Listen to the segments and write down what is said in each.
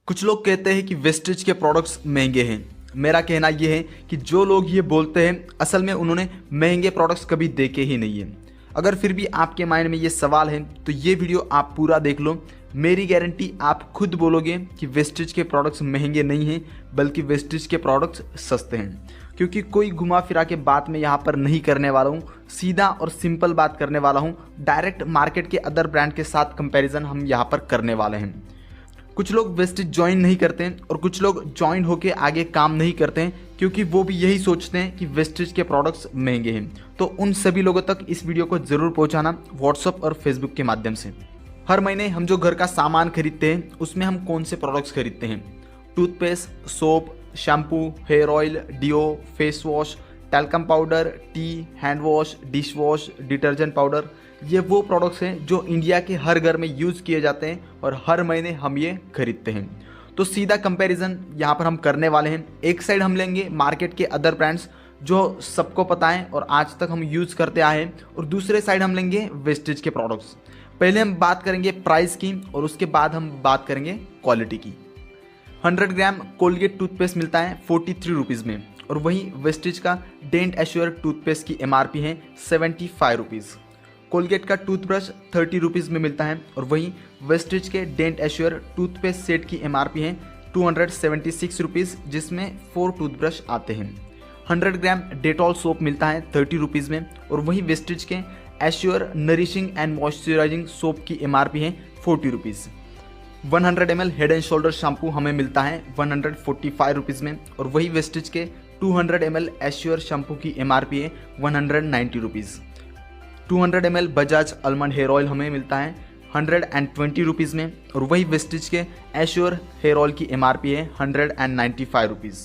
कुछ लोग कहते हैं कि वेस्टेज के प्रोडक्ट्स महंगे हैं। मेरा कहना यह है कि जो लोग ये बोलते हैं असल में उन्होंने महंगे प्रोडक्ट्स कभी देखे ही नहीं हैं। अगर फिर भी आपके माइंड में ये सवाल है तो ये वीडियो आप पूरा देख लो। मेरी गारंटी आप खुद बोलोगे कि वेस्टेज के प्रोडक्ट्स महंगे नहीं हैं बल्कि वेस्टेज के प्रोडक्ट्स सस्ते हैं। क्योंकि कोई घुमा फिरा के बात मैं यहाँ पर नहीं करने वाला हूँ, सीधा और सिंपल बात करने वाला हूँ। डायरेक्ट मार्केट के अदर ब्रांड के साथ कंपैरिजन हम यहाँ पर करने वाले हैं। कुछ लोग वेस्टेज ज्वाइन नहीं करते हैं और कुछ लोग ज्वाइन होके आगे काम नहीं करते हैं क्योंकि वो भी यही सोचते हैं कि वेस्टेज के प्रोडक्ट्स महंगे हैं। तो उन सभी लोगों तक इस वीडियो को ज़रूर पहुंचाना व्हाट्सएप और फेसबुक के माध्यम से। हर महीने हम जो घर का सामान खरीदते हैं उसमें हम कौन से प्रोडक्ट्स खरीदते हैं? Toothpaste, soap, shampoo, hair oil, deo, face wash, talcum powder, tea, hand wash, dish wash, detergent powder. ये वो प्रोडक्ट्स हैं जो इंडिया के हर घर में यूज़ किए जाते हैं और हर महीने हम ये खरीदते हैं। तो सीधा कंपैरिजन यहाँ पर हम करने वाले हैं। एक साइड हम लेंगे मार्केट के अदर ब्रांड्स जो सबको पता है और आज तक हम यूज़ करते आए हैं, और दूसरे साइड हम लेंगे वेस्टेज के प्रोडक्ट्स। पहले हम बात करेंगे प्राइस की और उसके बाद हम बात करेंगे क्वालिटी की। 100 ग्राम कोलगेट टूथपेस्ट मिलता है 43 रुपीज़ में, और वहीं वेस्टेज का डेंट एश्योर टूथपेस्ट की MRP है 75 रुपीज़। कोलगेट का टूथब्रश 30 रुपीज़ में मिलता है, और वहीं वेस्टेज के डेंट एश्योर टूथपेस्ट सेट की MRP है 276 रुपीज़, जिसमें 4 टूथब्रश आते हैं। 100 ग्राम डेटॉल सोप मिलता है 30 रुपीज़ में, और वहीं वेस्टेज के assure nourishing and moisturising soap की MRP है 40 rupees. 100 ml head and shoulder shampoo हमें मिलता है 145 रुपीज़ में, और वही वेस्टेज के 200 ml एश्योर शैम्पू की MRP है 190 rupees. 200 ml Bajaj almond hair oil हमें मिलता है 120 रुपीज़ में, और वही वेस्टेज के एश्योर हेयर ऑयल की MRP है 195 रुपीज़।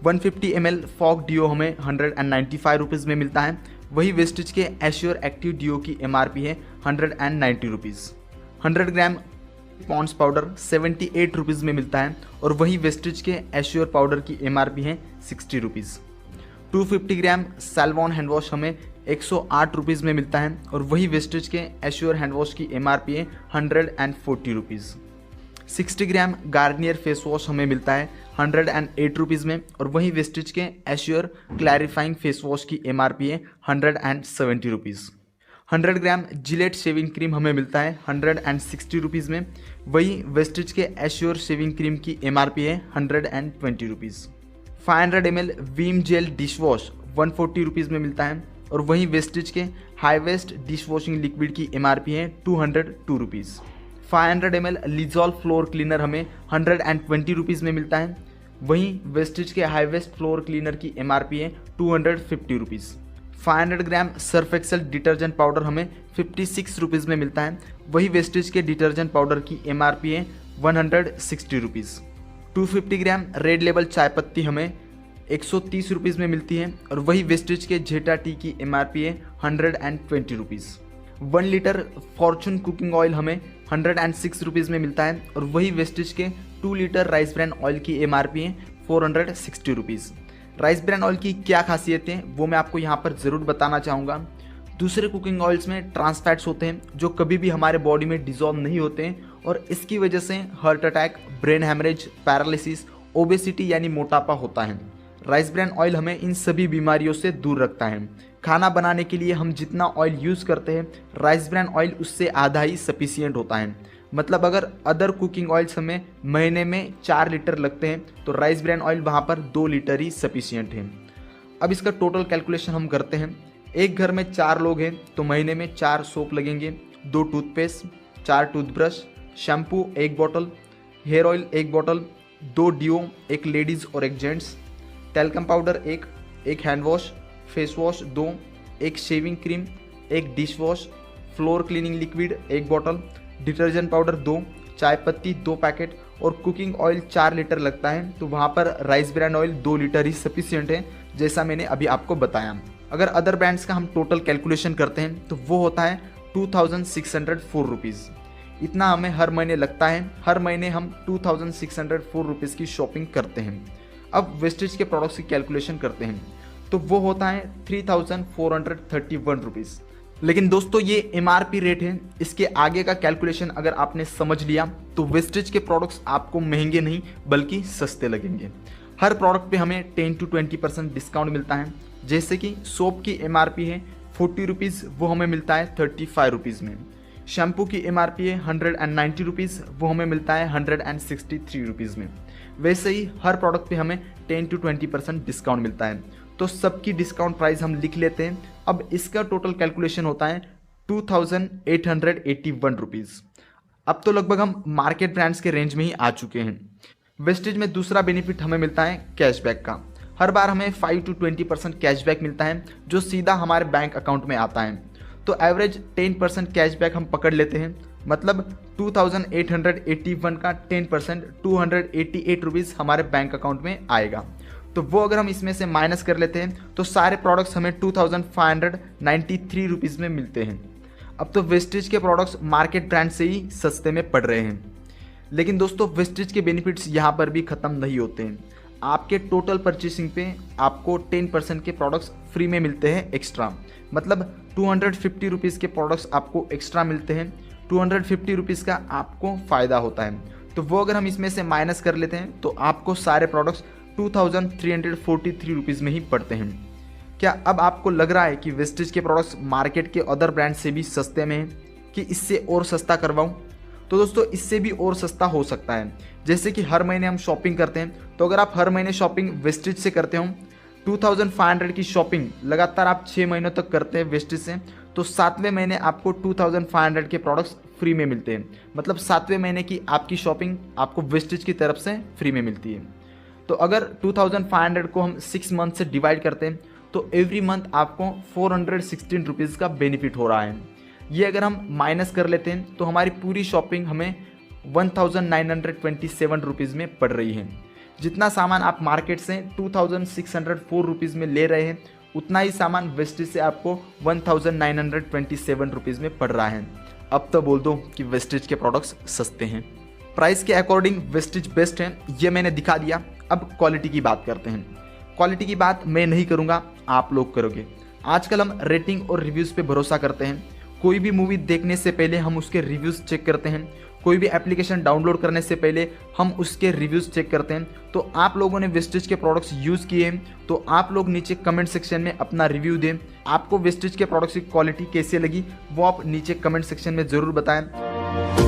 150 ml फॉग डिओ हमें 195 रुपीज़ में मिलता है, वही वेस्टेज के एश्योर एक्टिव डिओ की MRP है 190 रुपीज़। 100 ग्राम पॉन्ड्स पाउडर 78 रुपीज़ में मिलता है, और वही वेस्टेज के एश्योर पाउडर की MRP है 60 रुपीज़। 250 ग्राम सैल्वॉन हैंड वॉश हमें 108 रुपीज़ में मिलता है, और वही वेस्टेज के एश्योर हैंड वॉश की MRP है 140 रुपीज़। 60 ग्राम गार्नियर फेस वॉश हमें मिलता है 108 रुपीज़ में, और वही वेस्टेज के एश्योर क्लैरिफाइंग फेस वॉश की MRP है 170 rupees. 100 gram Gillette shaving cream हमें मिलता है 160 रुपीज़ में, वही वेस्टेज के एश्योर शेविंग क्रीम की MRP है 120 rupees. 500 ml Vim gel dish wash 140 rupees में मिलता है, और वहीं वेस्टेज के high west dish washing liquid की MRP है 202 rupees. 500 ml Lizol floor cleaner हमें 120 रुपीज़ में मिलता है, वहीं वेस्टेज के हाई वेस्ट फ्लोर क्लीनर की MRP है 250 रुपीज़। 500 ग्राम सर्फ एक्सेल डिटर्जेंट पाउडर हमें 56 रुपीज़ में मिलता है, वही वेस्टेज के डिटर्जेंट पाउडर की MRP है 160 रुपीज़। 250 ग्राम रेड लेबल चाय पत्ती हमें 130 रुपीज़ में मिलती है, और वही वेस्टेज के जेटा टी की MRP है 120 rupees. 1 litre Fortune cooking oil हमें 106 रुपीज़ में मिलता है, और वही वेस्टेज के 2 लीटर राइस ब्रान ऑयल की MRP है 460 रुपीज़। राइस ब्रान ऑयल की क्या खासियत है वो मैं आपको यहाँ पर ज़रूर बताना चाहूँगा। दूसरे कुकिंग ऑयल्स में ट्रांस फैट्स होते हैं जो कभी भी हमारे बॉडी में डिजॉल्व नहीं होते हैं, और इसकी वजह से heart attack, brain haemorrhage, paralysis, obesity यानी मोटापा होता है। राइस ब्रान ऑयल हमें इन सभी बीमारियों से दूर रखता है। खाना बनाने के लिए हम जितना ऑयल यूज़ करते हैं राइस ब्रान ऑयल उससे आधा ही सफिशियंट होता है। मतलब अगर अदर कुकिंग ऑयल्स हमें महीने में 4 लीटर लगते हैं तो राइस ब्रान ऑयल वहाँ पर 2 लीटर ही सफिशियंट है। अब इसका टोटल कैलकुलेशन हम करते हैं। एक घर में 4 लोग हैं तो महीने में 4 सोप लगेंगे, 2 toothpaste, 4 toothbrush, shampoo 1 bottle, hair oil 1 bottle, 2 deo, एक लेडीज़ और एक जेंट्स, टैल्कम पाउडर 1, एक हैंड वॉश, फेस वॉश 2, एक शेविंग क्रीम, एक dish wash, floor cleaning liquid 1 bottle, detergent powder 2, चाय पत्ती 2 पैकेट, और कुकिंग ऑयल 4 लीटर लगता है। तो वहाँ पर राइस ब्रांड ऑयल 2 लीटर ही सफिशियंट है, जैसा मैंने अभी आपको बताया। अगर अदर ब्रांड्स का हम टोटल कैलकुलेशन करते हैं तो वो होता है 2604 रुपीज़। इतना हमें हर महीने लगता है। हर महीने हम 2604 रुपीज़ की शॉपिंग करते हैं। अब वेस्टेज के प्रोडक्ट्स की कैलकुलेशन करते हैं तो वो होता है 3431 रुपीज़। लेकिन दोस्तों ये MRP रेट है, इसके आगे का कैलकुलेशन अगर आपने समझ लिया तो वेस्टेज के प्रोडक्ट्स आपको महंगे नहीं बल्कि सस्ते लगेंगे। हर प्रोडक्ट पे हमें 10 to 20% डिस्काउंट मिलता है। जैसे कि सोप की MRP है 40 रुपीज़, वो हमें मिलता है 35 रुपीज़ में। शैम्पू की MRP है 190 रुपीज़, वो हमें मिलता है 163 रुपीज़ में। वैसे ही हर प्रोडक्ट पे हमें 10 to 20% डिस्काउंट मिलता है। तो सबकी डिस्काउंट प्राइस हम लिख लेते हैं। अब इसका टोटल कैलकुलेशन होता है 2881 रुपीज़। अब तो लगभग हम मार्केट ब्रांड्स के रेंज में ही आ चुके हैं। वेस्टेज में दूसरा बेनिफिट हमें मिलता है कैशबैक का। हर बार हमें 5 to 20% कैशबैक मिलता है जो सीधा हमारे बैंक अकाउंट में आता है। तो एवरेज 10% कैशबैक हम पकड़ लेते हैं, मतलब 2881 का 10% 288 रुपीज़ हमारे बैंक अकाउंट में आएगा। तो वो अगर हम इसमें से माइनस कर लेते हैं तो सारे प्रोडक्ट्स हमें 2593 रुपीज़ में मिलते हैं। अब तो वेस्टेज के प्रोडक्ट्स मार्केट ब्रांड से ही सस्ते में पड़ रहे हैं। लेकिन दोस्तों वेस्टेज के बेनिफिट्स यहाँ पर भी ख़त्म नहीं होते हैं। आपके टोटल परचेसिंग पे आपको 10% के प्रोडक्ट्स फ्री में मिलते हैं एक्स्ट्रा, मतलब 250 रुपीज़ के प्रोडक्ट्स आपको एक्स्ट्रा मिलते हैं। 250 रुपीज़ का आपको फ़ायदा होता है। तो वो अगर हम इसमें से माइनस कर लेते हैं तो आपको सारे प्रोडक्ट्स 2343 रुपीज़ में ही पड़ते हैं। क्या अब आपको लग रहा है कि वेस्टेज के प्रोडक्ट्स मार्केट के अदर ब्रांड से भी सस्ते में हैं कि इससे और सस्ता करवाऊं? तो दोस्तों इससे भी और सस्ता हो सकता है। जैसे कि हर महीने हम शॉपिंग करते हैं, तो अगर आप हर महीने शॉपिंग वेस्टेज से करते हो, 2500 की शॉपिंग लगातार आप 6 महीनों तक करते हैं वेस्टेज से, तो 7वें महीने आपको 2500 के प्रोडक्ट्स फ्री में मिलते हैं। मतलब 7वें महीने की आपकी शॉपिंग आपको वेस्टेज की तरफ से फ्री में मिलती है। तो अगर 2500 को हम 6 मंथ से डिवाइड करते हैं तो एवरी मंथ आपको 416 रुपीज़ का बेनिफिट हो रहा है। ये अगर हम माइनस कर लेते हैं तो हमारी पूरी शॉपिंग हमें 1927 रुपीज़ में पड़ रही है। जितना सामान आप मार्केट से 2604 रुपीज़ में ले रहे हैं, उतना ही सामान वेस्टेज से आपको 1927 रुपीज़ में पड़ रहा है। अब तो बोल दो कि वेस्टेज के प्रोडक्ट्स सस्ते हैं। प्राइस के अकॉर्डिंग वेस्टेज बेस्ट है, ये मैंने दिखा दिया। अब क्वालिटी की बात करते हैं। क्वालिटी की बात मैं नहीं करूँगा, आप लोग करोगे। आजकल हम रेटिंग और रिव्यूज़ पे भरोसा करते हैं। कोई भी मूवी देखने से पहले हम उसके रिव्यूज़ चेक करते हैं। कोई भी एप्लीकेशन डाउनलोड करने से पहले हम उसके रिव्यूज़ चेक करते हैं। तो आप लोगों ने वेस्टेज के प्रोडक्ट्स यूज़ किए हैं तो आप लोग नीचे कमेंट सेक्शन में अपना रिव्यू दें। आपको वेस्टेज के प्रोडक्ट्स की क्वालिटी कैसे लगी वो आप नीचे कमेंट सेक्शन में ज़रूर बताएं।